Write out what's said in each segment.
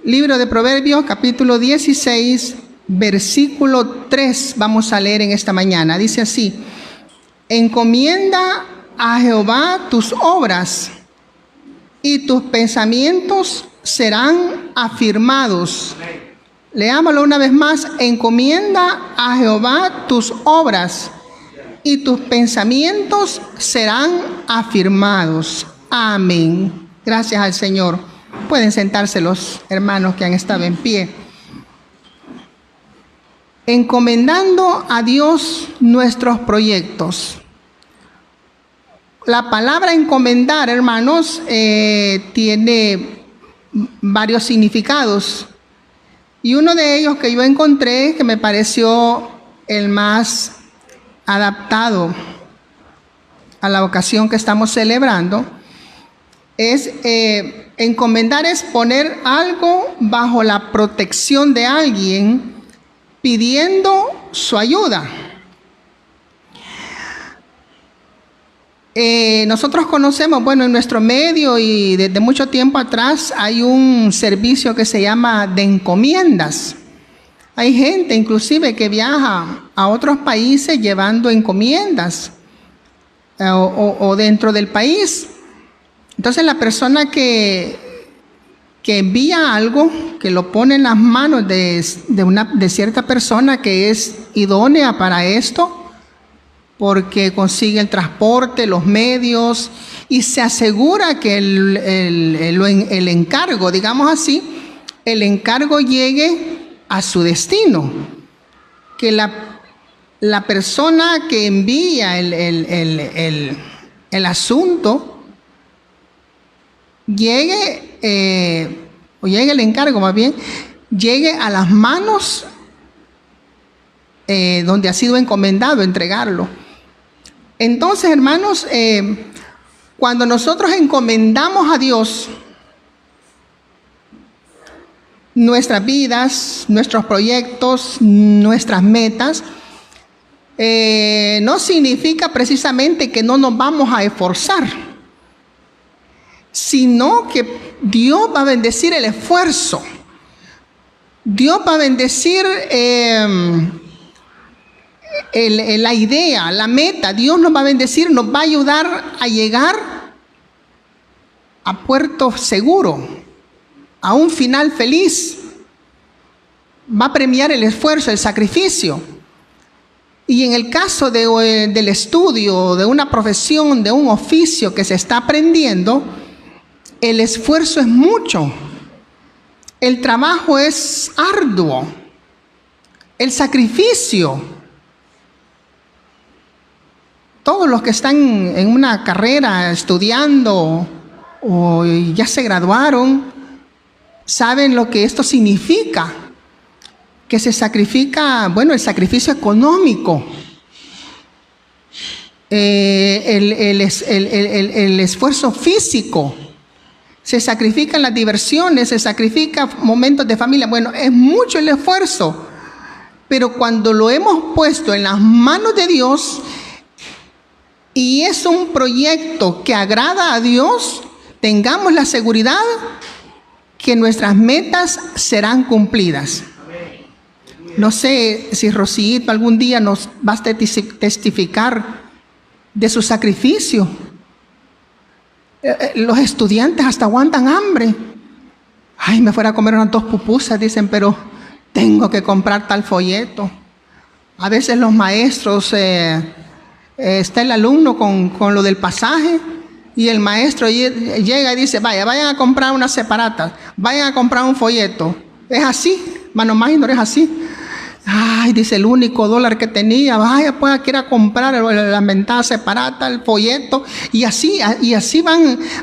Libro de Proverbios, capítulo 16, versículo 3, vamos a leer en esta mañana. Dice así: encomienda a Jehová tus obras, y tus pensamientos serán afirmados. Leámoslo una vez más. Encomienda a Jehová tus obras, y tus pensamientos serán afirmados. Amén. Gracias al Señor. Pueden sentarse los hermanos que han estado en pie. Encomendando a Dios nuestros proyectos. La palabra encomendar, hermanos, tiene varios significados. Y uno de ellos que yo encontré, que me pareció el más adaptado a la ocasión que estamos celebrando, es encomendar, es poner algo bajo la protección de alguien, pidiendo su ayuda. Nosotros conocemos, bueno, en nuestro medio y desde mucho tiempo atrás hay un servicio que se llama de encomiendas. Hay gente inclusive que viaja a otros países llevando encomiendas o dentro del país. Entonces la persona que envía algo, que lo pone en las manos de cierta persona que es idónea para esto, porque consigue el transporte, los medios, y se asegura que el encargo, digamos así, el encargo llegue a su destino, que la persona que envía el asunto llegue el encargo, más bien, llegue a las manos donde ha sido encomendado entregarlo. Entonces, hermanos, cuando nosotros encomendamos a Dios nuestras vidas, nuestros proyectos, nuestras metas, no significa precisamente que no nos vamos a esforzar, sino que Dios va a bendecir el esfuerzo. Dios va a bendecir la idea, la meta. Dios nos va a bendecir, nos va a ayudar a llegar a puerto seguro, a un final feliz. Va a premiar el esfuerzo, el sacrificio. Y en el caso del estudio, de una profesión, de un oficio que se está aprendiendo, el esfuerzo es mucho. El trabajo es arduo. El sacrificio. Todos los que están en una carrera estudiando o ya se graduaron, saben lo que esto significa. Que se sacrifica, bueno, el sacrificio económico, el esfuerzo físico, se sacrifican las diversiones, se sacrifican momentos de familia. Bueno, es mucho el esfuerzo, pero cuando lo hemos puesto en las manos de Dios y es un proyecto que agrada a Dios, tengamos la seguridad que nuestras metas serán cumplidas. No sé si Rosito algún día nos va a testificar de su sacrificio. Los estudiantes hasta aguantan hambre. Ay, me fuera a comer unas 2 pupusas, dicen, pero tengo que comprar tal folleto. A veces los maestros, está el alumno con lo del pasaje y el maestro llega y dice, vayan a comprar unas separatas, vayan a comprar un folleto. Es así, mano minor, es así. Ay, dice, el único dólar que tenía, vaya, pues aquí ir a comprar la mentada separata, el folleto, y así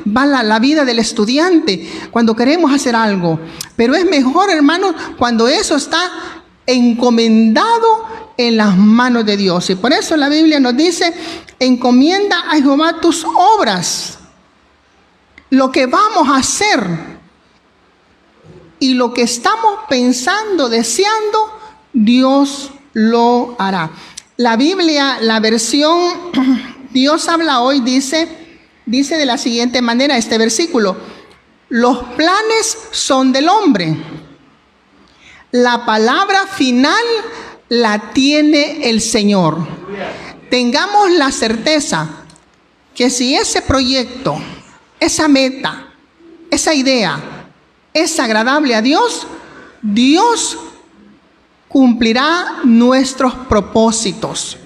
va la vida del estudiante cuando queremos hacer algo. Pero es mejor, hermanos, cuando eso está encomendado en las manos de Dios. Y por eso la Biblia nos dice, encomienda a Jehová tus obras, lo que vamos a hacer y lo que estamos pensando, deseando, Dios lo hará. La Biblia, la versión Dios habla hoy, dice de la siguiente manera este versículo: los planes son del hombre, La palabra final la tiene el Señor. Tengamos la certeza que si ese proyecto, esa meta, esa idea es agradable a Dios, Dios cumplirá nuestros propósitos.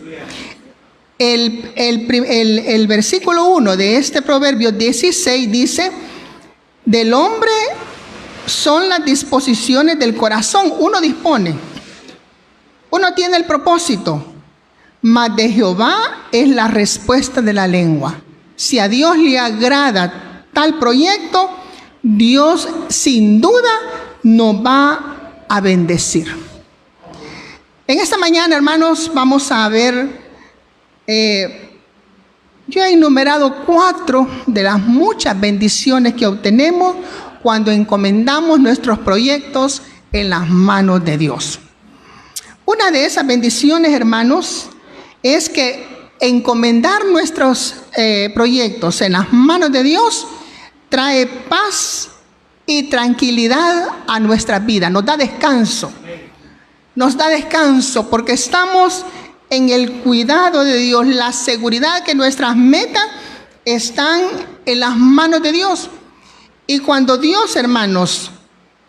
El versículo 1 de este Proverbio 16 dice: del hombre son las disposiciones del corazón. Uno dispone, uno tiene el propósito, mas de Jehová es la respuesta de la lengua. Si a Dios le agrada tal proyecto, Dios sin duda nos va a bendecir. En esta mañana, hermanos, vamos a ver, yo he enumerado 4 de las muchas bendiciones que obtenemos cuando encomendamos nuestros proyectos en las manos de Dios. Una de esas bendiciones, hermanos, es que encomendar nuestros proyectos en las manos de Dios trae paz y tranquilidad a nuestra vida. Nos da descanso. Nos da descanso porque estamos en el cuidado de Dios, la seguridad que nuestras metas están en las manos de Dios. Y cuando Dios, hermanos,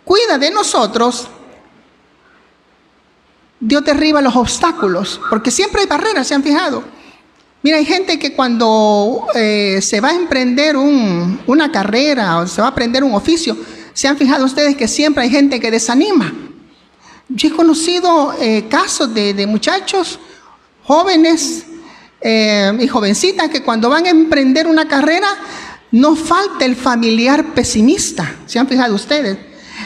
cuida de nosotros, Dios derriba los obstáculos, porque siempre hay barreras, ¿se han fijado? Mira, hay gente que cuando se va a emprender una carrera o se va a aprender un oficio, ¿se han fijado ustedes que siempre hay gente que desanima? Yo he conocido casos de muchachos, jóvenes y jovencitas que cuando van a emprender una carrera, no falta el familiar pesimista. ¿Se han fijado ustedes?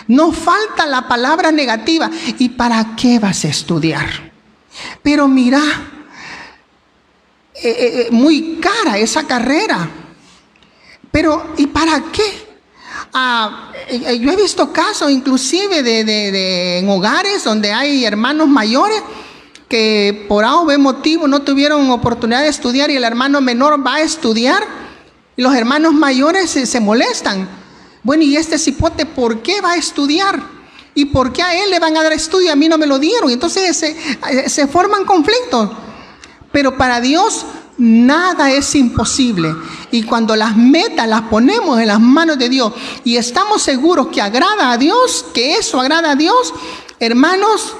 No falta la palabra negativa. ¿Y para qué vas a estudiar? Pero mira, muy cara esa carrera. Pero ¿y para qué? Yo he visto casos inclusive en hogares donde hay hermanos mayores que por A o B motivo no tuvieron oportunidad de estudiar y el hermano menor va a estudiar y los hermanos mayores se molestan. Bueno, y este cipote, ¿por qué va a estudiar? ¿Y por qué a él le van a dar estudio y a mí no me lo dieron? Y entonces se forman conflictos. Pero para Dios nada es imposible. Y cuando las metas las ponemos en las manos de Dios y estamos seguros que agrada a Dios, que eso agrada a Dios, hermanos,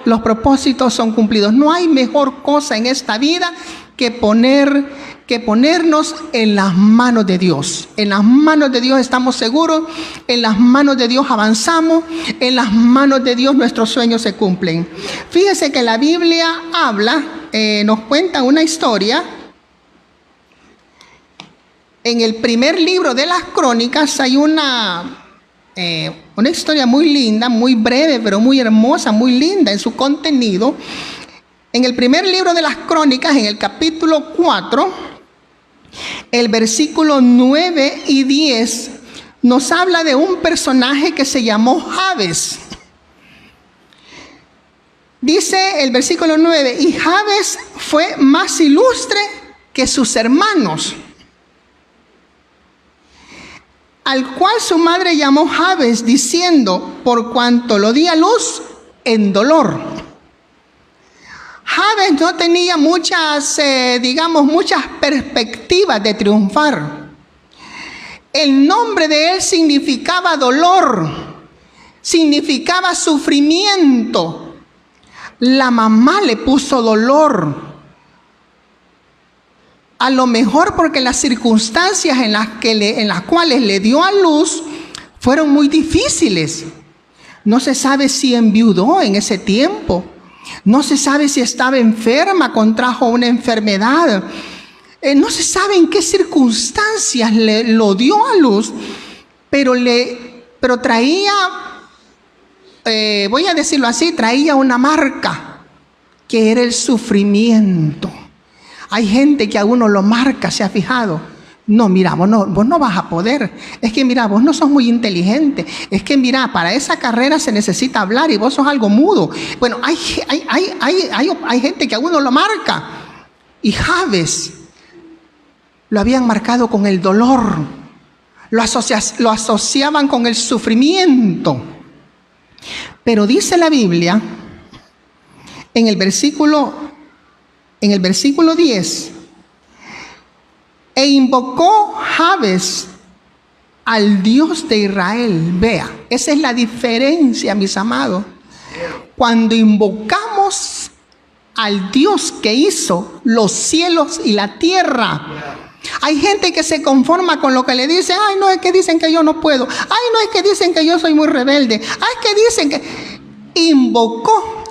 los propósitos son cumplidos. No hay mejor cosa en esta vida que ponernos en las manos de Dios. En las manos de Dios estamos seguros, en las manos de Dios avanzamos, en las manos de Dios nuestros sueños se cumplen. Fíjese que la Biblia habla, nos cuenta una historia. En el primer libro de las Crónicas hay una historia muy linda, muy breve, pero muy hermosa, muy linda en su contenido. En el primer libro de las Crónicas, en el capítulo 4, el versículo 9 y 10, nos habla de un personaje que se llamó Jabes. Dice el versículo 9, y Jabes fue más ilustre que sus hermanos, al cual su madre llamó Jabes, diciendo, por cuanto lo di a luz en dolor. Jabes no tenía muchas perspectivas de triunfar. El nombre de él significaba dolor, significaba sufrimiento. La mamá le puso dolor. A lo mejor porque las circunstancias en las cuales le dio a luz fueron muy difíciles. No se sabe si enviudó en ese tiempo. No se sabe si estaba enferma, contrajo una enfermedad. No se sabe en qué circunstancias lo dio a luz, pero traía, voy a decirlo así, traía una marca, que era el sufrimiento. Hay gente que a uno lo marca, ¿se ha fijado? No, mira, vos no vas a poder. Es que mira, vos no sos muy inteligente. Es que mira, para esa carrera se necesita hablar y vos sos algo mudo. Bueno, hay gente que a uno lo marca. Y Jabes lo habían marcado con el dolor. Lo asociaban con el sufrimiento. Pero dice la Biblia, en el versículo 10, e invocó Jabes al Dios de Israel. Vea, esa es la diferencia, mis amados. Cuando invocamos al Dios que hizo los cielos y la tierra. Hay gente que se conforma con lo que le dicen. Ay, no, es que dicen que yo no puedo. Ay, no, es que dicen que yo soy muy rebelde. Ay, es que dicen que... Invocó.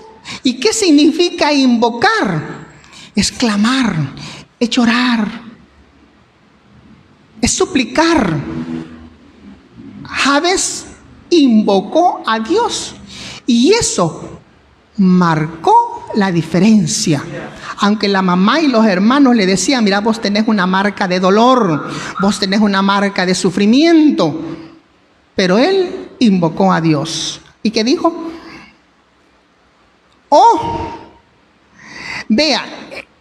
¿Y qué significa invocar? Es clamar, es llorar, es suplicar. Jabes invocó a Dios y eso marcó la diferencia. Aunque la mamá y los hermanos le decían, mira, vos tenés una marca de dolor, vos tenés una marca de sufrimiento, pero él invocó a Dios. ¿Y qué dijo? Oh, vea,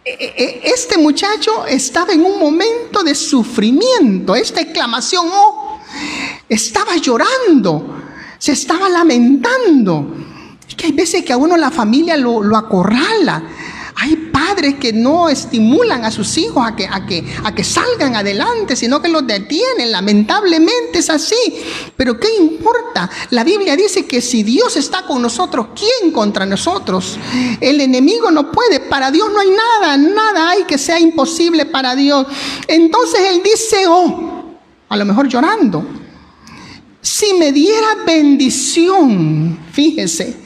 este muchacho estaba en un momento de sufrimiento. Esta exclamación, oh, estaba llorando, se estaba lamentando. Es que hay veces que a uno la familia lo acorrala. Hay padres que no estimulan a sus hijos a que salgan adelante, sino que los detienen. Lamentablemente es así. Pero ¿qué importa? La Biblia dice que si Dios está con nosotros, ¿quién contra nosotros? El enemigo no puede. Para Dios no hay nada hay que sea imposible para Dios. Entonces él dice, oh, a lo mejor llorando, si me diera bendición, fíjese.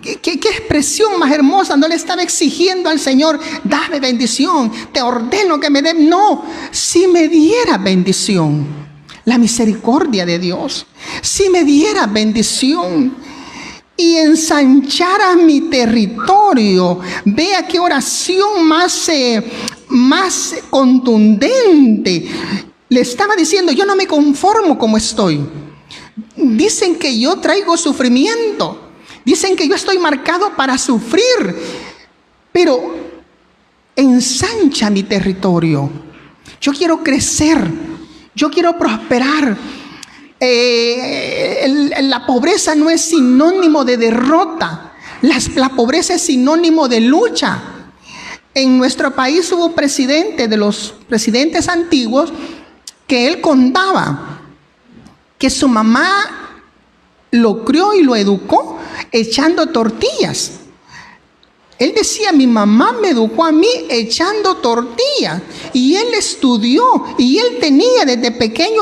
¿Qué expresión más hermosa? No le estaba exigiendo al Señor, dame bendición, te ordeno que me dé. No, si me diera bendición, la misericordia de Dios, si me diera bendición y ensanchara mi territorio. Vea qué oración más contundente. Le estaba diciendo, yo no me conformo como estoy. Dicen que yo traigo sufrimiento. Dicen que yo estoy marcado para sufrir, pero ensancha mi territorio. Yo quiero crecer, yo quiero prosperar. La pobreza no es sinónimo de derrota. La pobreza es sinónimo de lucha. En nuestro país hubo presidente de los presidentes antiguos que él contaba que su mamá lo crió y lo educó echando tortillas. Él decía, mi mamá me educó a mí echando tortillas. Y él estudió y él tenía desde pequeño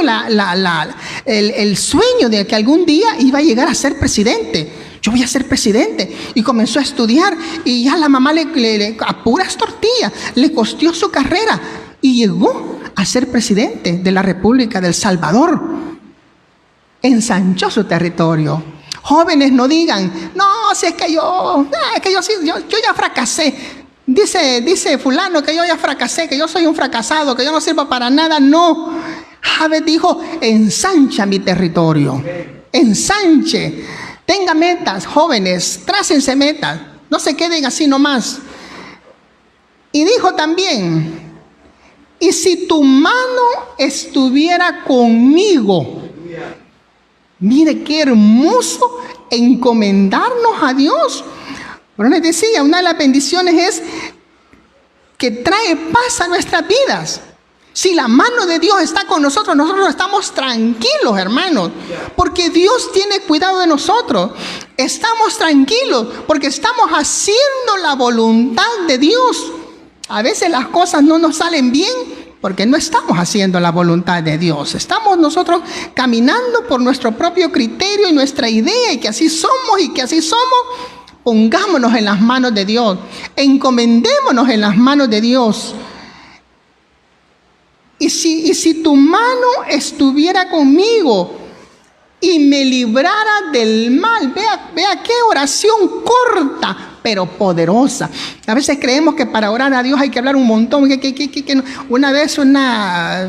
el sueño de que algún día iba a llegar a ser presidente. Yo voy a ser presidente. Y comenzó a estudiar y ya la mamá a puras tortillas le costeó su carrera y llegó a ser presidente de la República del Salvador. Ensanchó su territorio. Jóvenes, no digan, no, si es que yo ya fracasé. Dice fulano que yo ya fracasé, que yo soy un fracasado, que yo no sirvo para nada. No, Jabes dijo, ensancha mi territorio, ensanche. Tenga metas, jóvenes, trácense metas, no se queden así nomás. Y dijo también, y si tu mano estuviera conmigo. Mire qué hermoso encomendarnos a Dios. Pero les decía, una de las bendiciones es que trae paz a nuestras vidas. Si la mano de Dios está con nosotros, nosotros estamos tranquilos, hermanos, porque Dios tiene cuidado de nosotros. Estamos tranquilos porque estamos haciendo la voluntad de Dios. A veces las cosas no nos salen bien porque no estamos haciendo la voluntad de Dios. Estamos nosotros caminando por nuestro propio criterio y nuestra idea, y que así somos y que así somos. Pongámonos en las manos de Dios. Encomendémonos en las manos de Dios. Y si tu mano estuviera conmigo y me librara del mal. Vea qué oración corta, pero poderosa. A veces creemos que para orar a Dios hay que hablar un montón. Una vez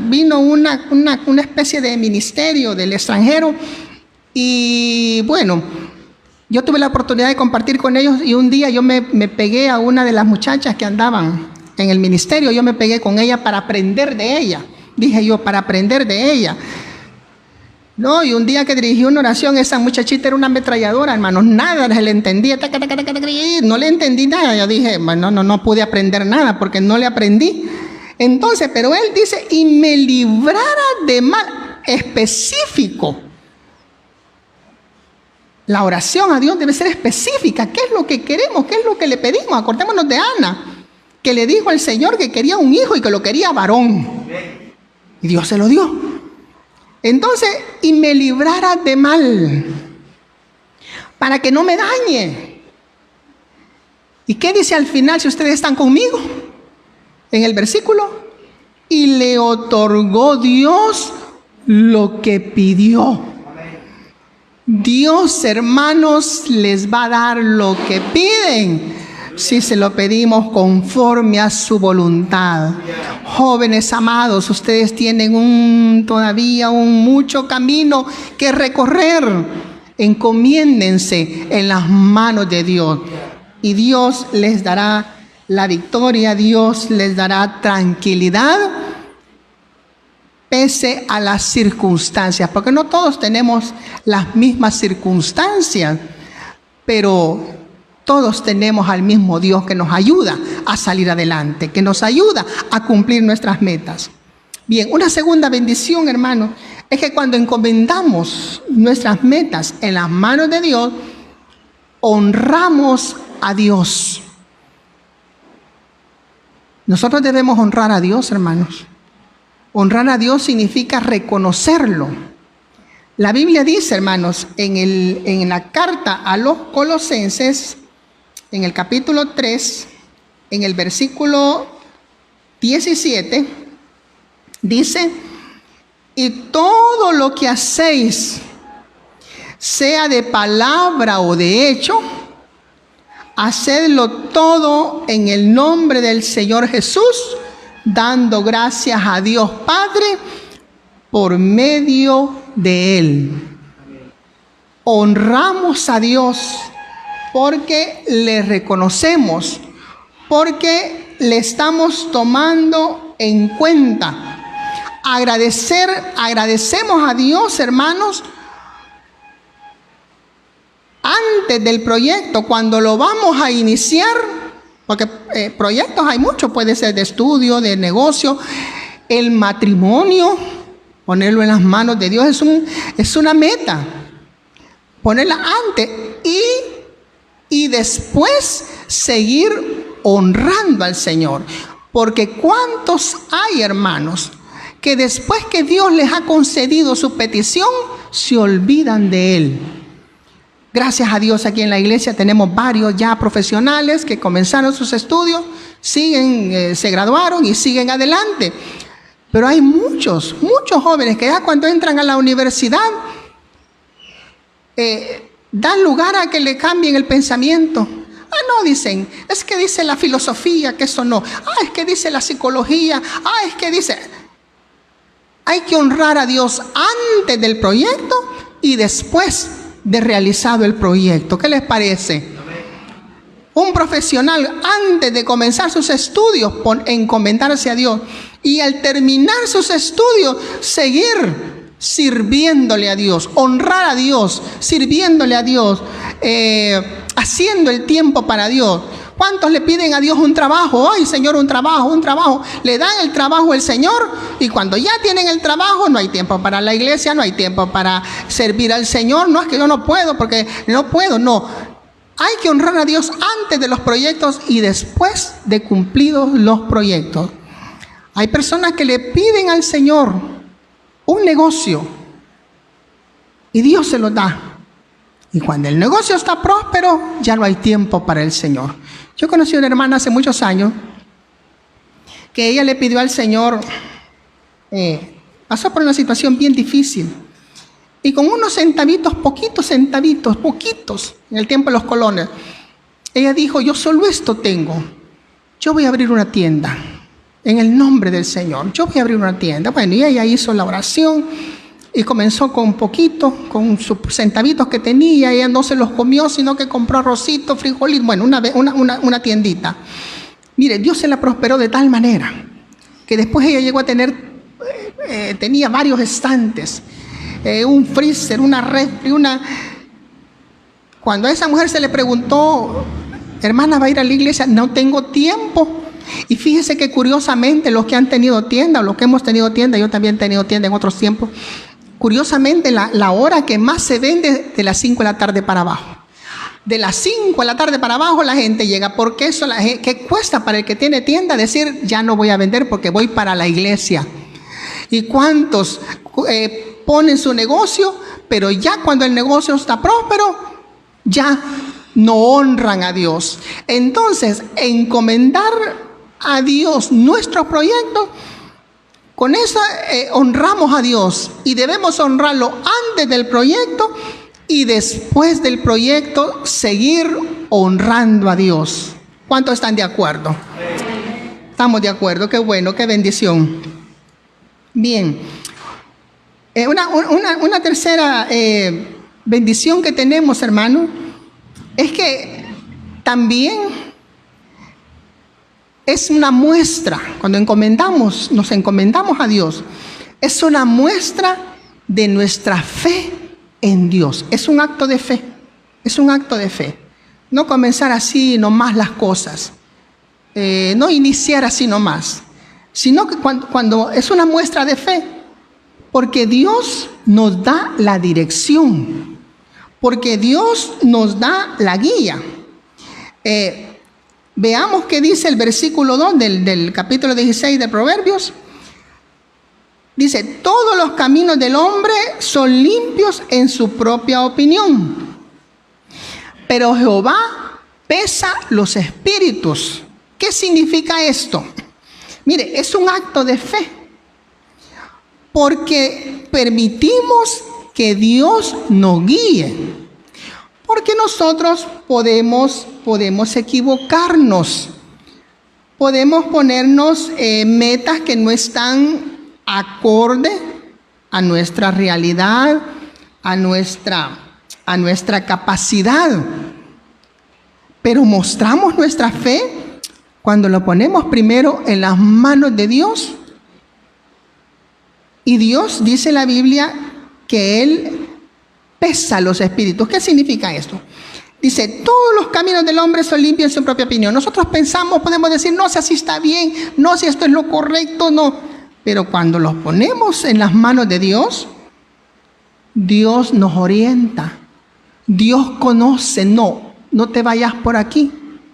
vino una especie de ministerio del extranjero y bueno, yo tuve la oportunidad de compartir con ellos y un día yo me pegué a una de las muchachas que andaban en el ministerio. Yo me pegué con ella para aprender de ella. Dije yo, para aprender de ella. No, y un día que dirigí una oración, esa muchachita era una ametralladora, hermanos, nada se le entendía, taca, taca, taca, taca, no le entendí nada. Yo dije, bueno, no pude aprender nada porque no le aprendí. Entonces, pero él dice, y me librara de mal, específico. La oración a Dios debe ser específica. ¿Qué es lo que queremos? ¿Qué es lo que le pedimos? Acordémonos de Ana, que le dijo al Señor que quería un hijo y que lo quería varón. Y Dios se lo dio. Entonces, y me librara de mal, para que no me dañe. ¿Y qué dice al final si ustedes están conmigo? En el versículo, y le otorgó Dios lo que pidió. Dios, hermanos, les va a dar lo que piden si se lo pedimos conforme a su voluntad. Jóvenes amados, ustedes tienen todavía mucho camino que recorrer. Encomiéndense en las manos de Dios y Dios les dará la victoria, Dios les dará tranquilidad pese a las circunstancias, porque no todos tenemos las mismas circunstancias, pero todos tenemos al mismo Dios que nos ayuda a salir adelante, que nos ayuda a cumplir nuestras metas. Bien, una segunda bendición, hermano, es que cuando encomendamos nuestras metas en las manos de Dios, honramos a Dios. Nosotros debemos honrar a Dios, hermanos. Honrar a Dios significa reconocerlo. La Biblia dice, hermanos, en la carta a los Colosenses, en el capítulo 3, en el versículo 17, dice, y todo lo que hacéis, sea de palabra o de hecho, hacedlo todo en el nombre del Señor Jesús, dando gracias a Dios Padre por medio de Él. Honramos a Dios porque le reconocemos, porque le estamos tomando en cuenta. Agradecemos a Dios, hermanos, antes del proyecto, cuando lo vamos a iniciar, porque proyectos hay muchos, puede ser de estudio, de negocio, el matrimonio, ponerlo en las manos de Dios es una meta, ponerla antes y después seguir honrando al Señor, porque ¿cuántos hay, hermanos, que después que Dios les ha concedido su petición, se olvidan de Él? Gracias a Dios aquí en la iglesia tenemos varios ya profesionales que comenzaron sus estudios, se graduaron y siguen adelante. Pero hay muchos jóvenes que ya cuando entran a la universidad dan lugar a que le cambien el pensamiento. No, dicen, es que dice la filosofía que eso no. Es que dice la psicología. Es que dice. Hay que honrar a Dios antes del proyecto y después de realizado el proyecto. ¿Qué les parece? Un profesional antes de comenzar sus estudios encomendarse a Dios y al terminar sus estudios seguir sirviéndole a Dios, honrar a Dios, sirviéndole a Dios, haciendo el tiempo para Dios. ¿Cuántos le piden a Dios un trabajo? Ay, Señor, un trabajo. Le dan el trabajo al Señor y cuando ya tienen el trabajo no hay tiempo para la iglesia, no hay tiempo para servir al Señor. No es que yo no puedo porque no puedo, no. Hay que honrar a Dios antes de los proyectos y después de cumplidos los proyectos. Hay personas que le piden al Señor un negocio y Dios se lo da. Y cuando el negocio está próspero, ya no hay tiempo para el Señor. Yo conocí a una hermana hace muchos años que ella le pidió al Señor, pasó por una situación bien difícil. Y con unos centavitos, poquitos, en el tiempo de los colones, ella dijo, yo solo esto tengo. Yo voy a abrir una tienda en el nombre del Señor. Yo voy a abrir una tienda. Bueno, y ella hizo la oración y comenzó con poquito, con sus centavitos que tenía. Ella no se los comió, sino que compró arrocito, frijolito, bueno, una tiendita. Mire, Dios se la prosperó de tal manera que después ella llegó a tenía varios estantes. un freezer, una refri, Cuando a esa mujer se le preguntó, hermana, ¿va a ir a la iglesia? No tengo tiempo. Y fíjese que curiosamente los que han tenido tienda, o los que hemos tenido tienda, yo también he tenido tienda en otros tiempos, curiosamente la hora que más se vende de las 5 de la tarde para abajo. De las 5 de la tarde para abajo la gente llega, porque eso, ¿qué cuesta para el que tiene tienda decir, ya no voy a vender porque voy para la iglesia? ¿Y cuántos ponen su negocio, pero ya cuando el negocio está próspero, ya no honran a Dios? Entonces, encomendar a Dios nuestro proyecto, con eso honramos a Dios, y debemos honrarlo antes del proyecto y después del proyecto seguir honrando a Dios. ¿Cuántos están de acuerdo? Estamos de acuerdo, qué bueno, qué bendición. Bien, una tercera bendición que tenemos, hermano, es que también es una muestra, cuando nos encomendamos a Dios, es una muestra de nuestra fe en Dios. Es un acto de fe, es un acto de fe. No comenzar así nomás las cosas, no iniciar así nomás, sino que cuando es una muestra de fe, porque Dios nos da la dirección, porque Dios nos da la guía. Veamos qué dice el versículo 2 del capítulo 16 de Proverbios. Dice, todos los caminos del hombre son limpios en su propia opinión, pero Jehová pesa los espíritus. ¿Qué significa esto? Mire, es un acto de fe, porque permitimos que Dios nos guíe, porque nosotros podemos equivocarnos, podemos ponernos metas que no están acorde a nuestra realidad, a nuestra capacidad, pero mostramos nuestra fe cuando lo ponemos primero en las manos de Dios. Y Dios, dice la Biblia, que Él pesa los espíritus. ¿Qué significa esto? Dice, todos los caminos del hombre son limpios en su propia opinión. Nosotros pensamos, podemos decir, no, si así está bien, no, si esto es lo correcto, no. Pero cuando los ponemos en las manos de Dios, Dios nos orienta. Dios conoce, no te vayas por aquí,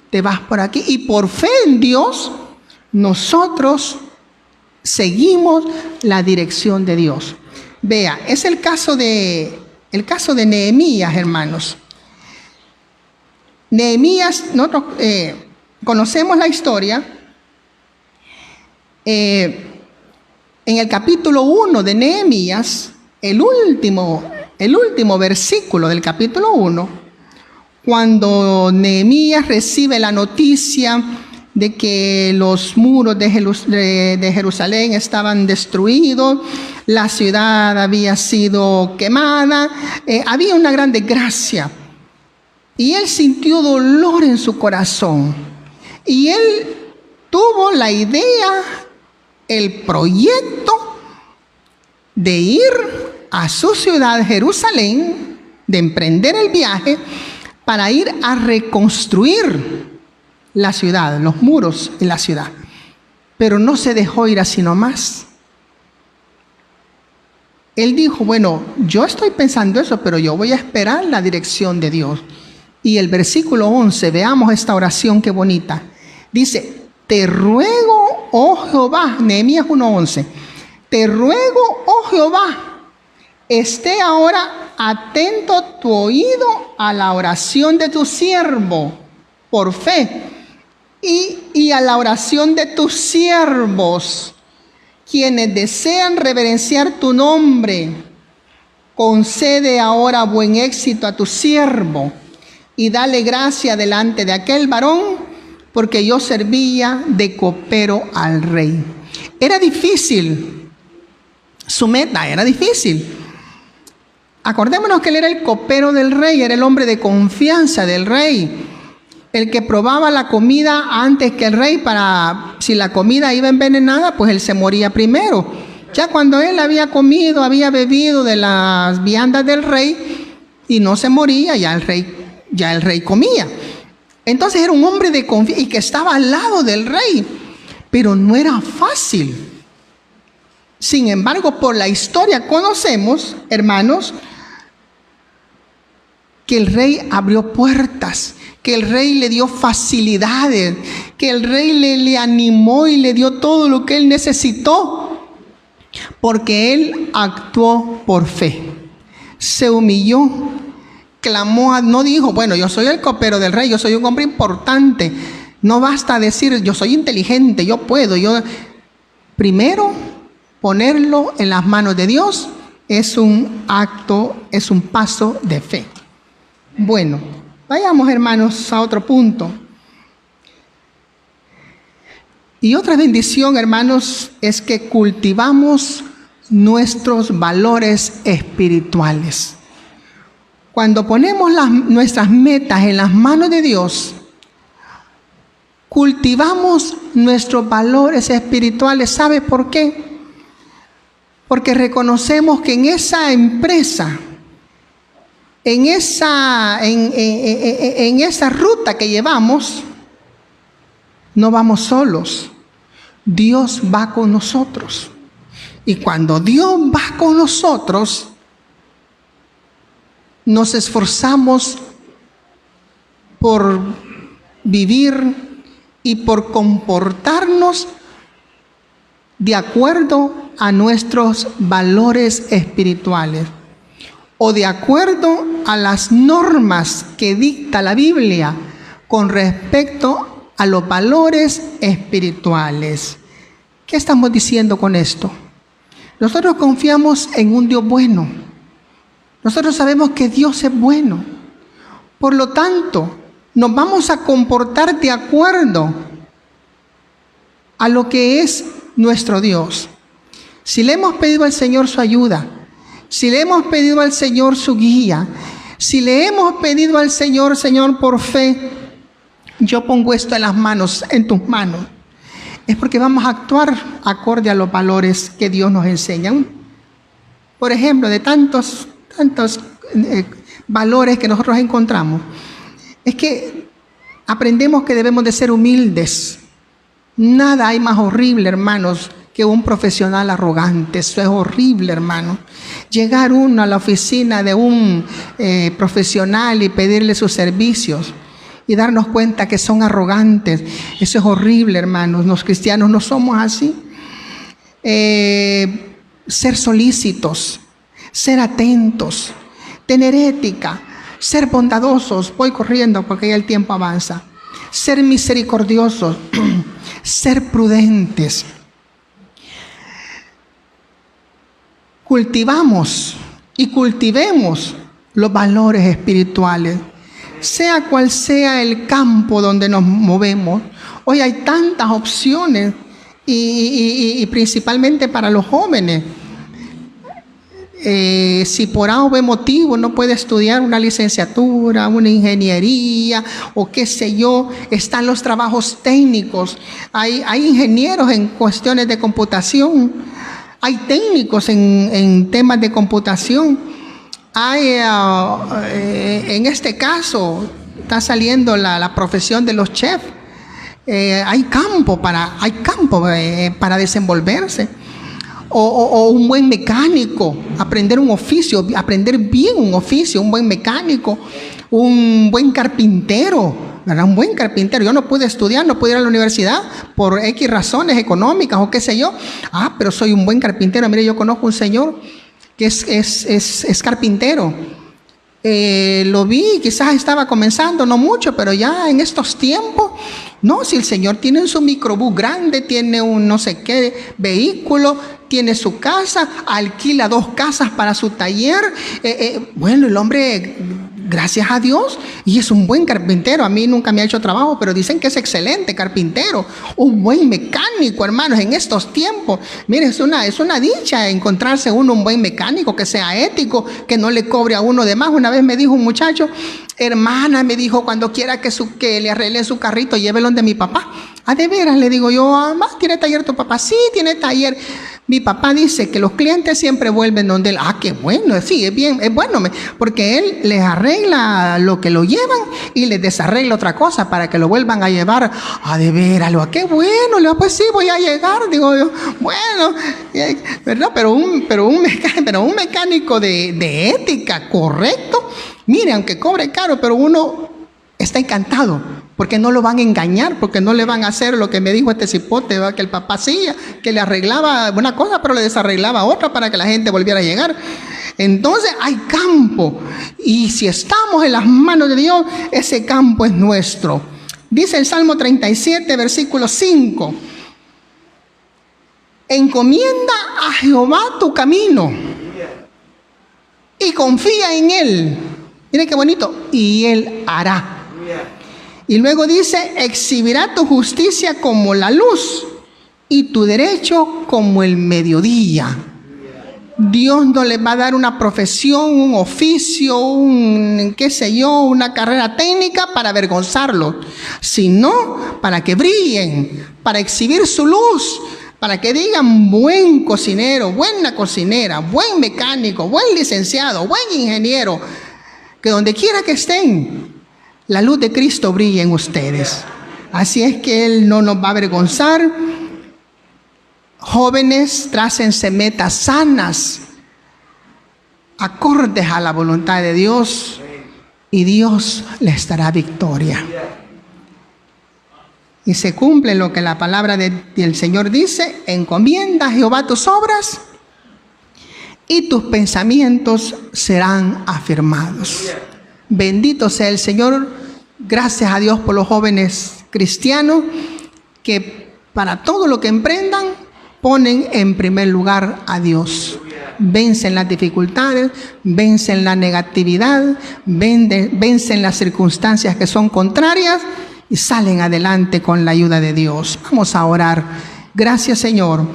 te vas por aquí. Y por fe en Dios, nosotros seguimos la dirección de Dios. Vea, es el caso de Nehemías, hermanos. Nehemías, nosotros conocemos la historia. En el capítulo 1 de Nehemías, el último versículo del capítulo 1, cuando Nehemías recibe la noticia de que los muros de Jerusalén estaban destruidos, la ciudad había sido quemada, había una gran desgracia. Y él sintió dolor en su corazón. Y él tuvo la idea, el proyecto de ir a su ciudad, Jerusalén, de emprender el viaje para ir a reconstruir la ciudad, los muros de la ciudad. Pero no se dejó ir así nomás. Él dijo, bueno, yo estoy pensando eso, pero yo voy a esperar la dirección de Dios. Y el versículo 11, veamos esta oración qué bonita. Dice, te ruego, oh Jehová, Nehemías 1:11, te ruego, oh Jehová, esté ahora atento tu oído a la oración de tu siervo por fe y a la oración de tus siervos, quienes desean reverenciar tu nombre. Concede ahora buen éxito a tu siervo y dale gracia delante de aquel varón, porque yo servía de copero al rey. Era difícil, su meta era difícil. Acordémonos que él era el copero del rey, era el hombre de confianza del rey, el que probaba la comida antes que el rey, para si la comida iba envenenada, pues él se moría primero. Ya cuando él había comido, había bebido de las viandas del rey y no se moría, ya el rey comía. Entonces era un hombre de confianza y que estaba al lado del rey, pero no era fácil. Sin embargo, por la historia conocemos, hermanos, que el rey abrió puertas, que el rey le dio facilidades, que el rey le animó y le dio todo lo que él necesitó, porque él actuó por fe. Se humilló, clamó, no dijo, bueno, yo soy el copero del rey, yo soy un hombre importante. No basta decir, yo soy inteligente, yo puedo. Primero, ponerlo en las manos de Dios es un acto, es un paso de fe. Bueno, vayamos, hermanos, a otro punto. Y otra bendición, hermanos, es que cultivamos nuestros valores espirituales. Cuando ponemos nuestras metas en las manos de Dios, cultivamos nuestros valores espirituales. ¿Sabe por qué? Porque reconocemos que en esa empresa, en esa ruta que llevamos, no vamos solos. Dios va con nosotros. Y cuando Dios va con nosotros, nos esforzamos por vivir y por comportarnos de acuerdo a nuestros valores espirituales o de acuerdo a las normas que dicta la Biblia con respecto a los valores espirituales. ¿Qué estamos diciendo con esto? Nosotros confiamos en un Dios bueno. Nosotros sabemos que Dios es bueno. Por lo tanto, nos vamos a comportar de acuerdo a lo que es nuestro Dios. Si le hemos pedido al Señor su ayuda, si le hemos pedido al Señor su guía, si le hemos pedido al Señor, Señor, por fe, yo pongo esto en tus manos, es porque vamos a actuar acorde a los valores que Dios nos enseña. Por ejemplo, de tantos valores que nosotros encontramos, es que aprendemos que debemos de ser humildes. Nada hay más horrible, hermanos, que un profesional arrogante. Eso es horrible, hermano. Llegar uno a la oficina de un profesional y pedirle sus servicios y darnos cuenta que son arrogantes. Eso es horrible, hermanos. Los cristianos no somos así. Ser solícitos, ser atentos, tener ética, ser bondadosos. Voy corriendo porque ya el tiempo avanza. Ser misericordiosos, ser prudentes. Cultivamos y cultivemos los valores espirituales, sea cual sea el campo donde nos movemos. Hoy hay tantas opciones y principalmente para los jóvenes. Si por A o B motivo no puede estudiar una licenciatura, una ingeniería o qué sé yo, están los trabajos técnicos. Hay ingenieros en cuestiones de computación. Hay técnicos en temas de computación. Hay, en este caso, está saliendo la profesión de los chefs. Hay campo para desenvolverse. O un buen mecánico, aprender un oficio, aprender bien un oficio, un buen mecánico, un buen carpintero, ¿verdad? Un buen carpintero. Yo no pude estudiar, no pude ir a la universidad por X razones económicas o qué sé yo. Pero soy un buen carpintero. Mire, yo conozco un señor que es carpintero. Lo vi, quizás estaba comenzando, no mucho, pero ya en estos tiempos, no, si el señor tiene su microbús grande, tiene un no sé qué vehículo, tiene su casa, alquila 2 casas para su taller. Bueno, el hombre, gracias a Dios, y es un buen carpintero. A mí nunca me ha hecho trabajo, pero dicen que es excelente carpintero, un buen mecánico, hermanos, en estos tiempos. Mire, es una dicha encontrarse uno un buen mecánico, que sea ético, que no le cobre a uno de más. Una vez me dijo un muchacho, hermana, me dijo, cuando quiera que le arregle su carrito, llévelo donde mi papá. ¿De veras? Le digo yo, ¿tiene taller tu papá? Sí, tiene taller. Mi papá dice que los clientes siempre vuelven donde él. Ah, qué bueno, sí, es bien, es bueno, porque él les arregla lo que lo llevan y les desarregla otra cosa para que lo vuelvan a llevar. Ah, de veras, qué bueno, le digo, pues sí, voy a llegar, digo yo, bueno, ¿verdad? Pero un mecánico de ética, correcto, mire, aunque cobre caro, pero uno está encantado. Porque no lo van a engañar, porque no le van a hacer lo que me dijo este cipote, ¿verdad? Que el papá hacía, que le arreglaba una cosa, pero le desarreglaba otra para que la gente volviera a llegar. Entonces hay campo, y si estamos en las manos de Dios, ese campo es nuestro. Dice el Salmo 37, versículo 5: encomienda a Jehová tu camino y confía en Él. Miren qué bonito, y Él hará. Y luego dice, exhibirá tu justicia como la luz y tu derecho como el mediodía. Dios no les va a dar una profesión, un oficio, una carrera técnica para avergonzarlos, sino para que brillen, para exhibir su luz, para que digan buen cocinero, buena cocinera, buen mecánico, buen licenciado, buen ingeniero, que donde quiera que estén, la luz de Cristo brilla en ustedes. Así es que Él no nos va a avergonzar. Jóvenes, trácense metas sanas, acordes a la voluntad de Dios, y Dios les dará victoria. Y se cumple lo que la palabra del Señor dice: encomienda a Jehová tus obras y tus pensamientos serán afirmados. Bendito sea el Señor. Gracias a Dios por los jóvenes cristianos que para todo lo que emprendan ponen en primer lugar a Dios. Vencen las dificultades, vencen la negatividad, vencen las circunstancias que son contrarias y salen adelante con la ayuda de Dios. Vamos a orar. Gracias, Señor,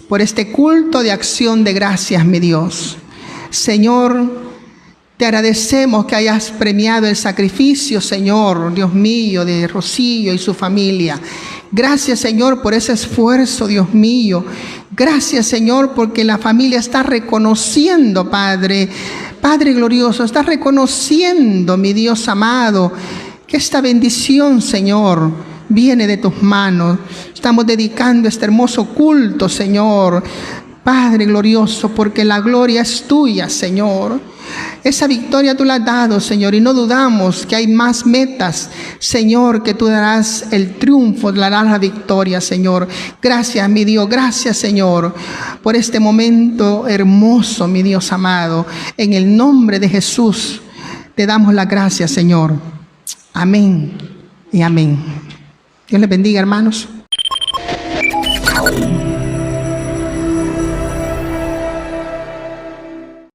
por este culto de acción de gracias, mi Dios. Señor, te agradecemos que hayas premiado el sacrificio, Señor, Dios mío, de Rocío y su familia. Gracias, Señor, por ese esfuerzo, Dios mío. Gracias, Señor, porque la familia está reconociendo, Padre glorioso, está reconociendo, mi Dios amado, que esta bendición, Señor, viene de tus manos. Estamos dedicando este hermoso culto, Señor, Padre glorioso, porque la gloria es tuya, Señor. Esa victoria tú la has dado, Señor, y no dudamos que hay más metas, Señor, que tú darás el triunfo, darás la victoria, Señor. Gracias, mi Dios, gracias, Señor, por este momento hermoso, mi Dios amado. En el nombre de Jesús te damos las gracias, Señor. Amén y amén. Dios les bendiga, hermanos.